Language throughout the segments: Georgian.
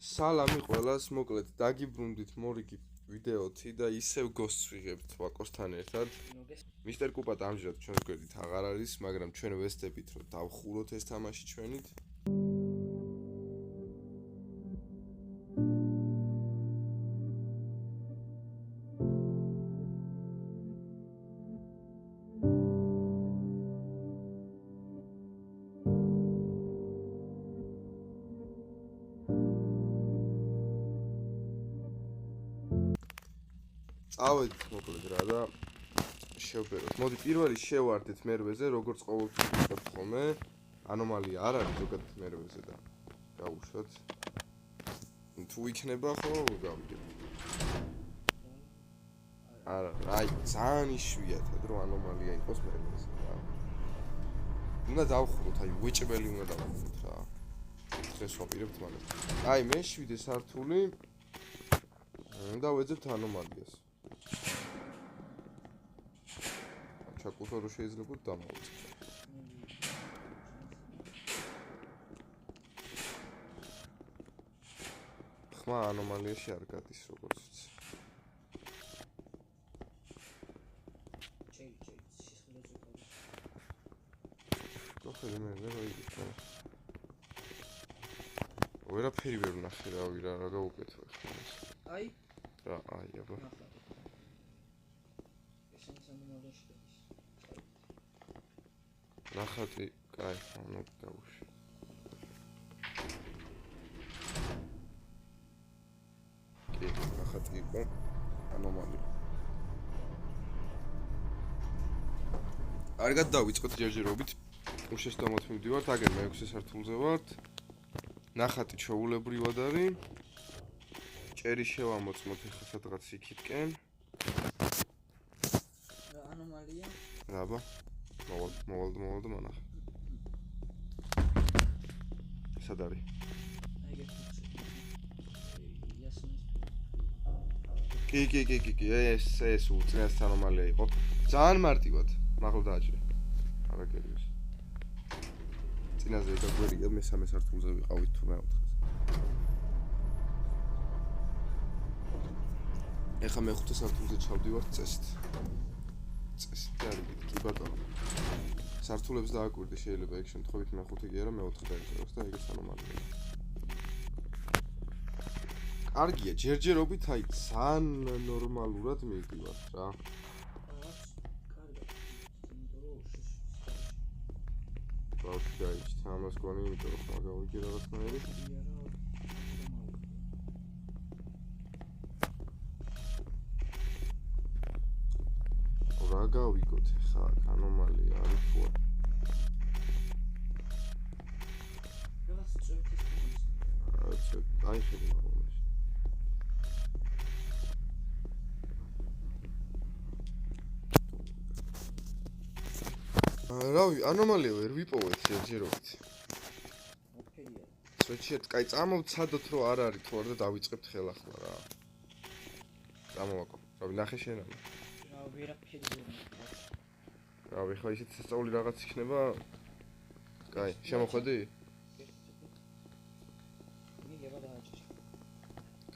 სალამი ყველას, მოკლედ დაგიბრუნდით მორიგი ვიდეოთი და ისევ გოსტს ვიღებთ ვაკოსთან ერთად. მისტერ კუპატ ამჟამად ჩვენს გვერდით აღარ არის, მაგრამ ჩვენ ვესწრებით რომ დავხუროთ ეს თამაში ჩვენით. წავედით მოკლედ რა და შევბეროთ. მოდი პირველი შევარდეთ მერვეზე, როგორც ყოველთვის ვიყავთ ხოლმე. ანომალია არ არის ზოგადად მერვეზე და გავუშვათ. თუ იქნება ხო გავიგებ. არა, აი ძალიან იშვიათად რომ ანომალია იყოს მერვეზე რა. უნდა დავხუროთ, აი უეჭებელი უნდა დავხუროთ რა. დღეს ვაპირებთ მაგას. აი მე 7 სართული და ვეძებთ ანომალიას. ჩაკუთო რომ შეიძლება დამოვიწყო. ხმა ანომალიაში არ გადის როგორც ვიცი. გოხელი მე რა ვიგიქნა. ვერაფერი ვერ ვნახე რავი რა გავუკეთო ახლა. აი რა აი აბა. ნახატი, კაი, ანუ დავუშვი. კი, ნახატი იყო ანომალია. კარგად დავიწყოთ ჯერჯერობით. უშესტომოთ მივდივართ, აგერ მე-6 სართულზე ვართ. ნახატი ჩაულებრივად არის. ჭერი შევამოწმოთ ახლა სადღაც იქითკენ. რა ანომალია? რა აბა. მოვალ მანახ. სად არის? კი, ეს უწინას ანომალია იყო. ძალიან მარტივად, მაღლა დააჭრე. არაგერიოს. წინაზე გაგვერია მე-3 სართულზე ვიყავით თუ მე-4-ზე. ეხლა მე-5 სართულზე ჩავდივართ წესით. წესით არის კი ბატონო. სართულებს დააკვირდი შეიძლება ეგ შემთხვევით მე-5 კი არა მე-4 დაიწეროს და ეგეც ანომალია. კარგია, ჯერჯერობით აი ძალიან ნორმალურად მივდივართ რა. ბავშვი გაიჩნდა ამას გონი, იმიტომ რომ მაგავიგი რაღაცნაირი. რა გავიგოთ ხა ანომალია არის თუ არა? აი ხედავ მაგალითად. რავი, ანომალია ვერ ვიპოვეთ ჯერჯერობით. ოკეია. სვეჩიეთ, კაი, წამოვცადოთ რომ არ არის თუ არა და დავიწყებთ ხელახლა რა. წამოვაკო. რავი, ნახე შენ რა. რავი, ხა ისეთ სასწაული რაღაც იქნება. კაი, შემოხვედი? მიგება დააჭრე.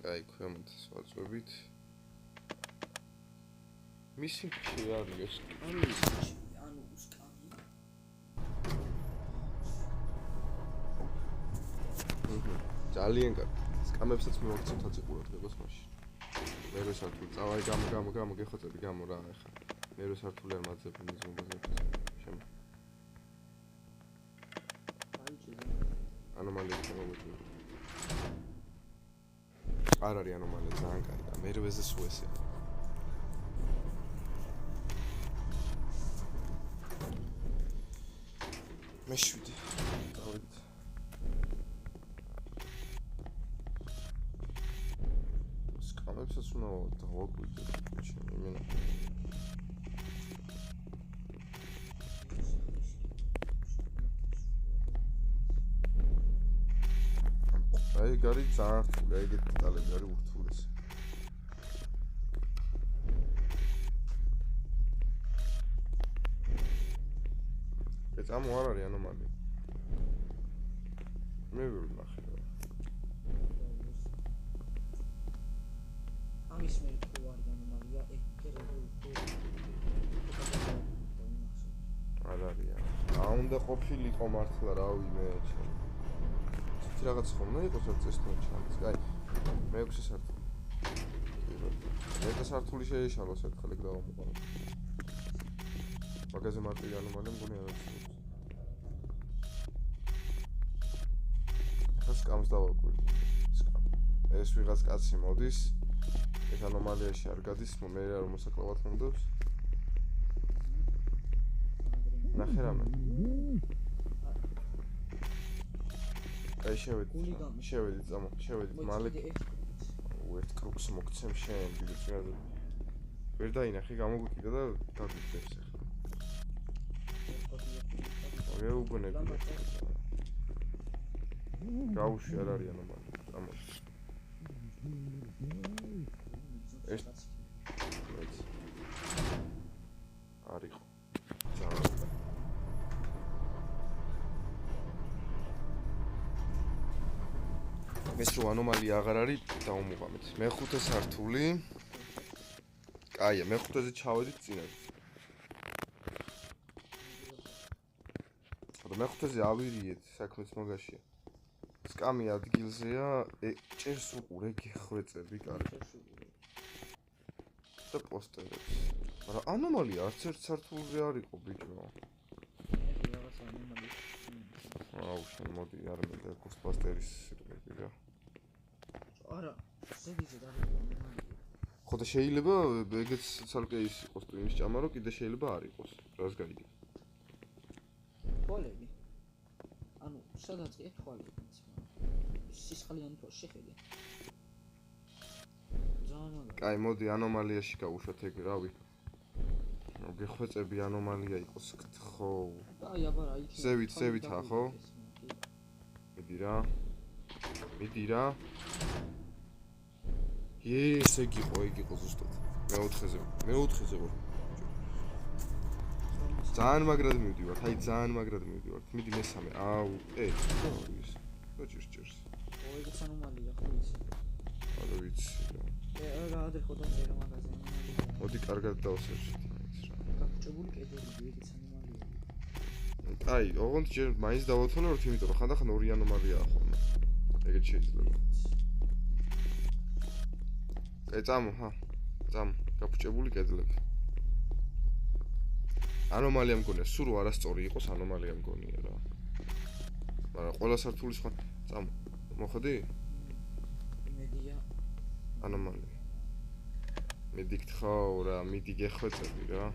კაი, ქვემოთ ვაწვევით. მისი ხი არის ეს? ანუ სკანი. ძალიან კარგი. სკამებსაც მივაქცევთ აწიყურად გეგოს მაშინ. მე-2 სართული წავაი გამო გეხოცები გამო რა ახლა. მე-2 სართული არ მაძებდი მიზნობაზე. შემო. ანომალია შემოგვიყვება. არ არის ანომალია ძალიან კარგი. მე-8-ზე სულ ესეა. მე-7. დავით. სკამებსაც უნდა დავაკვირდე ჩემი მენა. აი გარი ძალიან რთული, ეგეთი დეტალები არის ურთულესი. ეს ამ არ არის ანომალია. მე ვერ ვნახე რა. ამის მე თუ არის ანომალია, არ არის. უნდა ყოფილიყო მართლა რავი მე ჩემ. ცოტა რაღაც ხომ უნდა იყოს რომ წესთან ჩანს. კაი. მე-6 სართული. მე-6 სართული შეეშალოს ერთხელ ეგ დავამოყარო. მაგაზე მარტივი ანომალია მგონი არ არის. ახლა სკამს დავაკვირდი. ეს ვიღაც კაცი მოდის. ეს ანომალიაში არ გადის, მე რა რომ მოსაკლავად მომდებს. ნახე რამე. აი შევედით, წამო, შევედით, მალე. ერთ კრუქს მოგცემ შენ, დიდი წინაზე. ვერ დაინახე, გამოგვიკიდა და დაგიხვდეს ახლა. მეუბნები. გაუშვი არ არის ანომალია, წამო. ეს არისო. ეს რო ანომალია აღარ არის, დავუმოყამეთ. მე-5 სართული. კაია, მე-5-ზე ჩავედით წინაზე. ხოდა მე-5-ზე ავირიეთ, საქმეც მაგაშია. სკამი ადგილზეა, ჭერს უყურე გეხვეწები, კარგი. და პოსტერებს. მაგრამ ანომალია არც ერთ სართულზე არ იყო, ბიჭო. აუ, შენ მოდი, არ მინდა გოსტბასტერის სიტყვები რა. არა, ზედიზე დაიწყო. ხოდა შეიძლება ეგეც ცალკე ის იყოს იმის ჭამა, რომ კიდე შეიძლება არ იყოს. რას გაიგე? თვალები. ანუ სადაც კი თვალები. სისხლიანი თვალ შეხედე. კაი, მოდი ანომალიაში გავუშვათ ეგ, რავი. გეხვეწები ანომალია იყოს, ხო? აი, აბარა, იქ. ზევით, ხო? მიდი რა. ეს ეგ იყო ზუსტად. მე-4-ზე ვარ. ძალიან მაგრად მივდივართ, აი ძალიან მაგრად მივდივართ. მიდი მე-3. აუ, ის. ჭირს. ეგეც ანომალია, ხო იცი? არ ვიცი რა. რა ადრე ხო დაწერა მაგაზე ანომალია. მოდი კარგად დავსერჩით მაინც რა. გაგჭებული კედლები ეგეც ანომალია. აი, ოღონდ ჯერ მაინც დავათვალოთ, იმიტომ რომ ხანდახან ორი ანომალიაა ხოლმე. ეგეც შეიძლება. აი, წამო, გაფუჭებული კედლები. ანომალია მგონია, სულ არასწორი იყოს ანომალია მგონია რა. მაგრამ ყველა სართული სხვა. წამო, მოხდი? მედია. ანომალია. მიდი გთხოვ რა, მიდი გეხვეწები რა.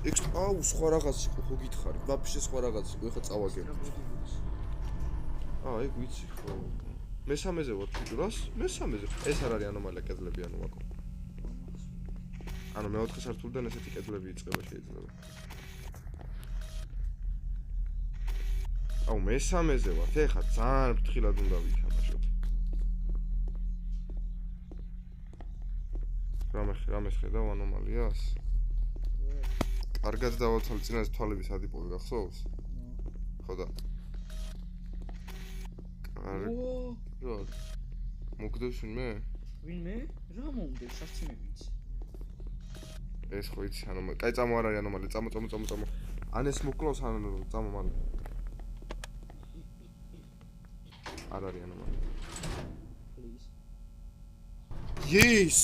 ეგ აუ, სხვა რაღაც იყო, ხო გითხარი? ვაფშე სხვა რაღაც იყო, ეხა წავაგებ. ეგ ვიცი ხო. მე-3-ზე ვარ ფიგურას, მე-3-ზე. ეს არ არის ანომალია, კედლები ანუ ვაკო. ანუ მე-4 სართულიდან ესეთი კედლები იწყება შეიძლება. აუ, მე-3-ზე ვარ, ეხა ძალიან ფრთხილად უნდა ვითამაშოთ. რამეს ხედავ ანომალიას? კარგად დავათვალე წინაზე თვალების ადიპოვი გახსოვს? ხო და. რა მოგდევს ვინმე? ვინმე? რა მომდევს, არც მე ვიცი. ეს ხო იცი ანომალია. კაი, წამო არ არის ანომალია. წამო. ან ეს მოკლავს, ან წამო მალე. არ არის ანომალია. Please. Yes!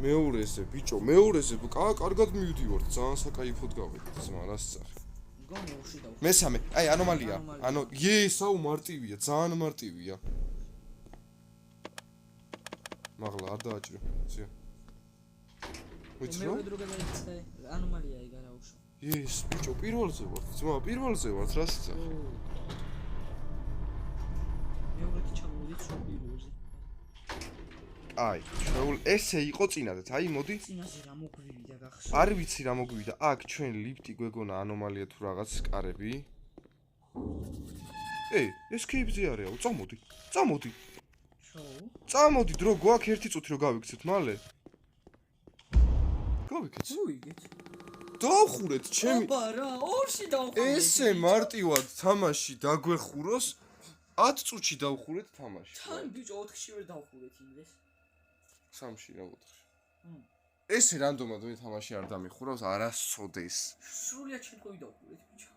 მეორეზე, ბიჭო, მეორეზე. კარგად მივდივართ, ძალიან საკაიფოდ გავედით, ძმა, რას წახი. გონი უში და მე-3, აი ანომალია. აუ მარტივია, ძალიან მარტივია. მაღლა არ დააჭრე, ცია. ვიცი რა? მე დრო გადაიქცე, ანომალია იგ არა უშო. ბიჭო, პირველზე ვარ, ძმა, პირველზე ვარ, რას წახი. მეორეთი ჩამოვიდით სულ პირველზე. აი, ესე იყო წინაზე, აი მოდი. წინაზე რა მოგვივიდა გახსოვს? არ ვიცი რა მოგვივიდა. აქ ჩვენ ლიფტი გვეგონა ანომალია თუ რაღაც კარები. escape-ზე არისო, წამოდი. წამოდი, დრო გვაქვს 1 წუთი რომ გავიქცეთ მალე. გავიქეც. მოიგეთ. დავხურეთ, ჩემი. აბა რა, ორში დავხურეთ. ესე მარტივად თამაში დაგვეხუროს. 10 წუთში დავხურეთ თამაში. თან ბიჭო 4-ში ვერ დავხურეთ იმ დღეს. 3-ში რა 4-ში. მ. ეს რანდომად მე თამაში არ დამიხურავს არასოდეს. სრულიად შემთხვევით დავხურეთ ბიჭო.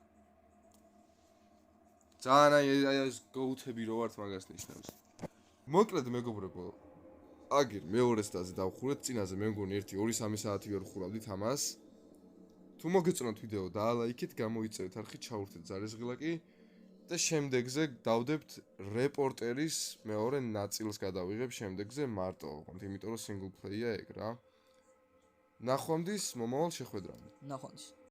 ძალიან აი ეს გოუთები რო ვართ მაგას ნიშნავს. მოკლედ მეგობრებო, აგერ მეორეს დაზე დავხურეთ, წინაზე მე მგონი 1-2-3 საათი ვერ ხურავდით ამას. თუ მოგეწონათ ვიდეო, დაალაიქეთ, გამოიწერეთ არხით, ჩაურთეთ ზარეზღილაკი და შემდეგზე დავდებთ რეპორტერის მეორე ნაწილს გადავიღებ შემდეგზე მარტო, იმიტომ რომ single play-ა ეგ რა. ნახვამდის მომავალ შეხვედრამდე. ნახვამდის.